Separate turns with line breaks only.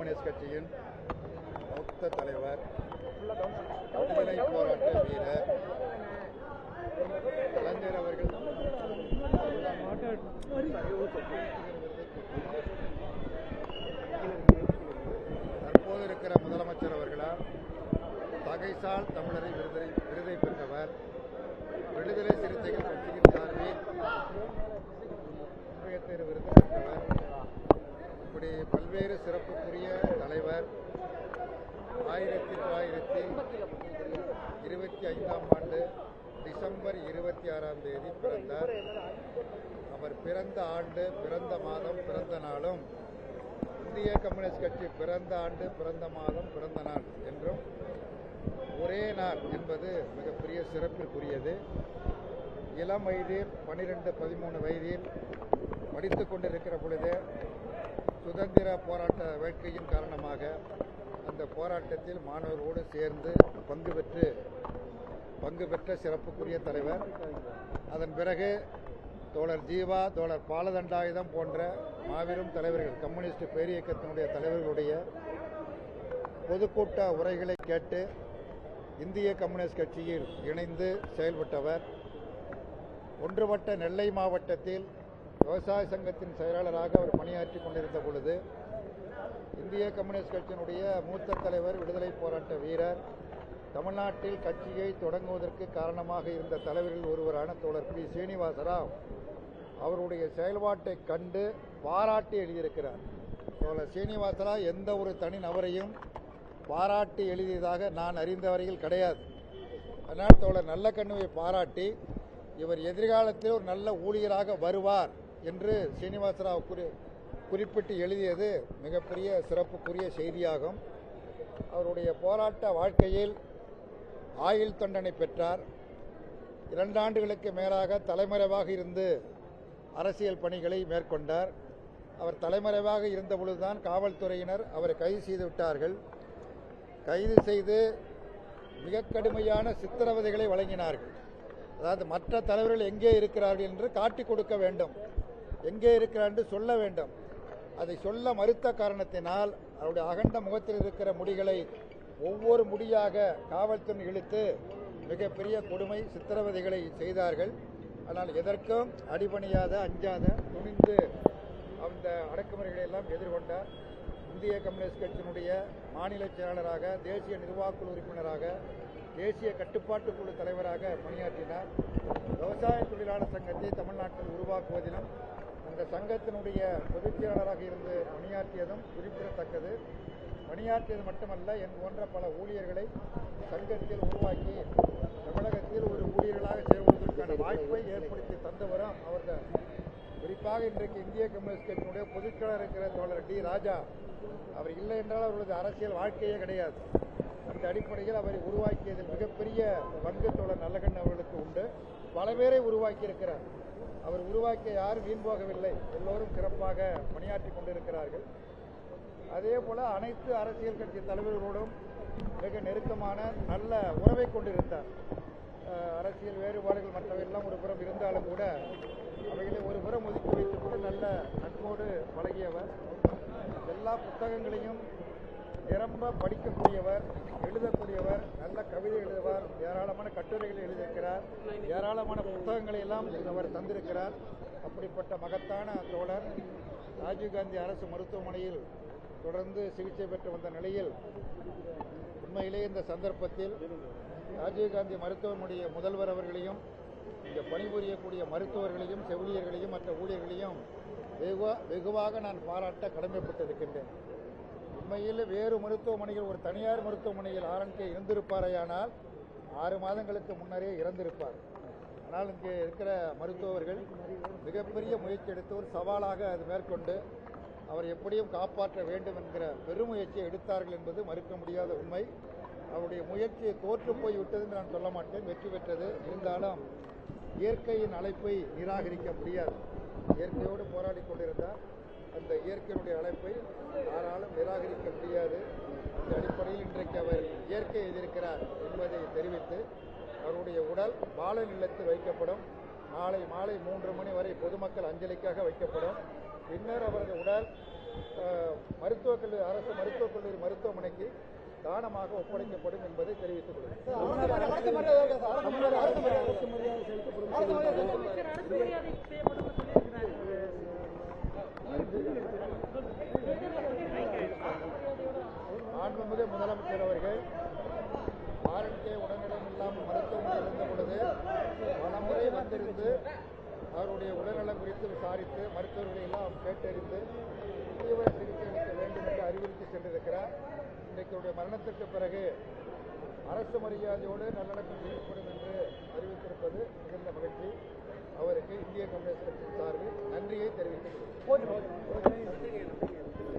Communist கட்சியின் மூத்த தலைவர், விடுதலை போராட்ட வீரர் கலைஞர் அவர்கள் தற்போது இருக்கிற முதலமைச்சர் அவர்களால் தகைசால் தமிழரை விருதை பெற்றவர், விடுதலை சிறுத்தைகள் கட்சியின் சார்பில் தேர்வு விருது பெற்றவர். இப்படி பல்வேறு சிறப்புக்குரிய தலைவர். 1925ஆம் ஆண்டு டிசம்பர் 26ஆம் தேதி பிறந்தார். அவர் பிறந்த ஆண்டு, பிறந்த மாதம், பிறந்த நாளும் இந்திய கம்யூனிஸ்ட் கட்சி பிறந்த ஆண்டு, பிறந்த மாதம், பிறந்த நாள் என்றும் ஒரே நாள் என்பது மிகப்பெரிய சிறப்பிற்குரியது. இளம் வயதில் 12-13 வயதில் படித்துக் கொண்டிருக்கிற பொழுது சுதந்திர போராட்ட வேட்கையின் காரணமாக அந்த போராட்டத்தில் மாணவர்களோடு சேர்ந்து பங்கு பெற்ற சிறப்புக்குரிய தலைவர். அதன் பிறகு தோழர் ஜீவா, தோழர் பாலதண்டாயுதம் போன்ற மாபெரும் தலைவர்கள், கம்யூனிஸ்ட் பேரியக்கத்தினுடைய தலைவர்களுடைய பொதுக்கூட்ட உரைகளை கேட்டு இந்திய கம்யூனிஸ்ட் கட்சியில் இணைந்து செயல்பட்டவர். ஒன்றுபட்ட நெல்லை மாவட்டத்தில் விவசாய சங்கத்தின் செயலாளராக அவர் பணியாற்றி கொண்டிருந்த பொழுது இந்திய கம்யூனிஸ்ட் கட்சியினுடைய மூத்த தலைவர், விடுதலை போராட்ட வீரர், தமிழ்நாட்டில் கட்சியை தொடங்குவதற்கு காரணமாக இருந்த தலைவர்கள் ஒருவரான தோழர் பி. சீனிவாசராவ் அவருடைய செயல்பாட்டை கண்டு பாராட்டி எழுதியிருக்கிறார். தோழர் சீனிவாசராவ் எந்த ஒரு தனி நபரையும் பாராட்டி எழுதியதாக நான் அறிந்த வரையில் கிடையாது. அதனால் தோழர் நல்லக்கண்ணுவை பாராட்டி இவர் எதிர்காலத்தில் ஒரு நல்ல ஊழியராக வருவார் என்று சீனிவாசராவ் குறிப்பிட்டு எழுதியது மிகப்பெரிய சிறப்புக்குரிய செய்தியாகும். அவருடைய போராட்ட வாழ்க்கையில் ஆயுள் தண்டனை பெற்றார். 2 ஆண்டுகளுக்கு மேலாக தலைமறைவாக இருந்து அரசியல் பணிகளை மேற்கொண்டார். அவர் தலைமறைவாக இருந்த பொழுதுதான் காவல்துறையினர் அவரை கைது செய்து விட்டார்கள். கைது செய்து மிக கடுமையான சித்திரவதைகளை வழங்கினார்கள். அதாவது மற்ற தலைவர்கள் எங்கே இருக்கிறார்கள் என்று காட்டிக் கொடுக்க வேண்டும், எங்கே இருக்கிறார் என்று சொல்ல வேண்டும். அதை சொல்ல மறுத்த காரணத்தினால் அவருடைய அகண்ட முகத்தில் இருக்கிற முடிகளை ஒவ்வொரு முடியாக காவல்துறை இழுத்து மிகப்பெரிய கொடுமை சித்திரவதைகளை செய்தார்கள். ஆனால் எதற்கும் அடிபணியாத, அஞ்சாத, துணிந்து அந்த அடக்குமுறைகளை எல்லாம் எதிர்கொண்டார். இந்திய கம்யூனிஸ்ட் கட்சியினுடைய மாநில செயலாளராக, தேசிய நிர்வாகக்குழு உறுப்பினராக, தேசிய கட்டுப்பாட்டு குழு தலைவராக பணியாற்றினார். விவசாய தொழிலாளர் சங்கத்தை தமிழ்நாட்டில் உருவாக்குவதிலும் அந்த சங்கத்தினுடைய பொதுச் செயலாளராக இருந்து பணியாற்றியதும் குறிப்பிடத்தக்கது. பணியாற்றியது மட்டுமல்ல, என் போன்ற பல ஊழியர்களை சங்கத்தில் உருவாக்கி தமிழகத்தில் ஒரு ஊழியர்களாக சேர்வதற்கான வாய்ப்பை ஏற்படுத்தி தந்தவரும் அவர்கள். குறிப்பாக இன்றைக்கு இந்திய கம்யூனிஸ்ட் கட்சியினுடைய பொதுச் செயலாளர் இருக்கிற தோழர் டி. ராஜா, அவர் இல்லை என்றால் அவர்களது அரசியல் வாழ்க்கையே கிடையாது. அந்த அடிப்படையில் அவரை உருவாக்கியதில் மிகப்பெரிய பங்கு தோழர் நல்லகண்ணு அவர்களுக்கு உண்டு. பல பேரை உருவாக்கி இருக்கிறார். அவர் உருவாக்கிய யாரும் வீண் போகவில்லை, எல்லோரும் சிறப்பாக பணியாற்றி கொண்டிருக்கிறார்கள். அதே போல அனைத்து அரசியல் கட்சி தலைவர்களோடும் மிக நெருக்கமான நல்ல உறவை கொண்டிருந்தார். அரசியல் வேறுபாடுகள் மற்றவையெல்லாம் ஒரு புறம் இருந்தாலும் கூட அவைகளை ஒரு புறம் ஒதுக்கி வைத்துக்கொண்டு நல்ல நட்போடு பழகியவர். எல்லா புத்தகங்களையும் நிரம்ப படிக்கக்கூடியவர், எழுதக்கூடியவர், நல்ல கவிதை எழுதுவார், ஏராளமான கட்டுரைகளை எழுதியிருக்கிறார், ஏராளமான புத்தகங்களை எல்லாம் அவர் தந்திருக்கிறார். அப்படிப்பட்ட மகத்தான தோழர் ராஜீவ்காந்தி அரசு மருத்துவமனையில் தொடர்ந்து சிகிச்சை பெற்று வந்த நிலையில் உண்மையிலே இந்த சந்தர்ப்பத்தில் ராஜீவ்காந்தி மருத்துவமனைய முதல்வர் அவர்களையும், இங்கே பணிபுரியக்கூடிய மருத்துவர்களையும், செவிலியர்களையும், மற்ற ஊழியர்களையும் வெகுவாக நான் பாராட்ட கடமைப்பட்டிருக்கின்றேன். உண்மையில் வேறு மருத்துவமனையில், ஒரு தனியார் மருத்துவமனையில் ஆரம்பிக்க இருந்திருப்பாரையானால் 6 மாதங்களுக்கு முன்னரே இறந்திருப்பார். ஆனால் இங்கே இருக்கிற மருத்துவர்கள் மிகப்பெரிய முயற்சி எடுத்து ஒரு சவாலாக அது மேற்கொண்டு அவர் எப்படியும் காப்பாற்ற வேண்டும் என்கிற பெருமுயற்சியை எடுத்தார்கள் என்பது மறுக்க முடியாத உண்மை. அவருடைய முயற்சியை தோற்று போய்விட்டது என்று நான் சொல்ல மாட்டேன், வெற்றி பெற்றது. இருந்தாலும் இயற்கையின் அழைப்பை நிராகரிக்க முடியாது. இயற்கையோடு போராடி கொண்டிருந்தார். அந்த இயற்கையினுடைய அழைப்பை யாராலும் நிராகரிக்க முடியாது. அந்த அடிப்படையில் இன்றைக்கு அவர் இயற்கையை எதிர்க்கிறார் என்பதை தெரிவித்து அவருடைய உடல் பாலன் இல்லத்தில் வைக்கப்படும். நாளை மாலை 3 மணி வரை பொதுமக்கள் அஞ்சலிக்காக வைக்கப்படும். பின்னர் அவரது உடல் அரசு மருத்துவக் கல்லூரி மருத்துவமனைக்கு தானமாக ஒப்படைக்கப்படும் என்பதை தெரிவித்துக் கொள்கிறேன். மாண்புமிகு முதலமைச்சர் அவர்கள் ஆரண்கே உடல்நலம் இல்லாமல் மருத்துவமனையில் இருந்த பொழுது பலமுறை வந்திருந்து அவருடைய உடல்நலம் குறித்து விசாரித்து மருத்துவர்களை எல்லாம் கேட்டறிந்து தீவிர சிகிச்சை அளிக்க வேண்டும் என்று அறிவுறுத்தி சென்றிருக்கிறார். இன்றைக்கு மரணத்திற்கு பிறகு அரசு மரியாதையோடு நல்லடக்கம் செய்யப்படும் என்று அறிவித்திருப்பது மிகுந்த மகிழ்ச்சி. அவருக்கு இந்திய கம்யூனிஸ்ட் கட்சியின் சார்பில் நன்றியை தெரிவித்துக் கொள்கிறேன்.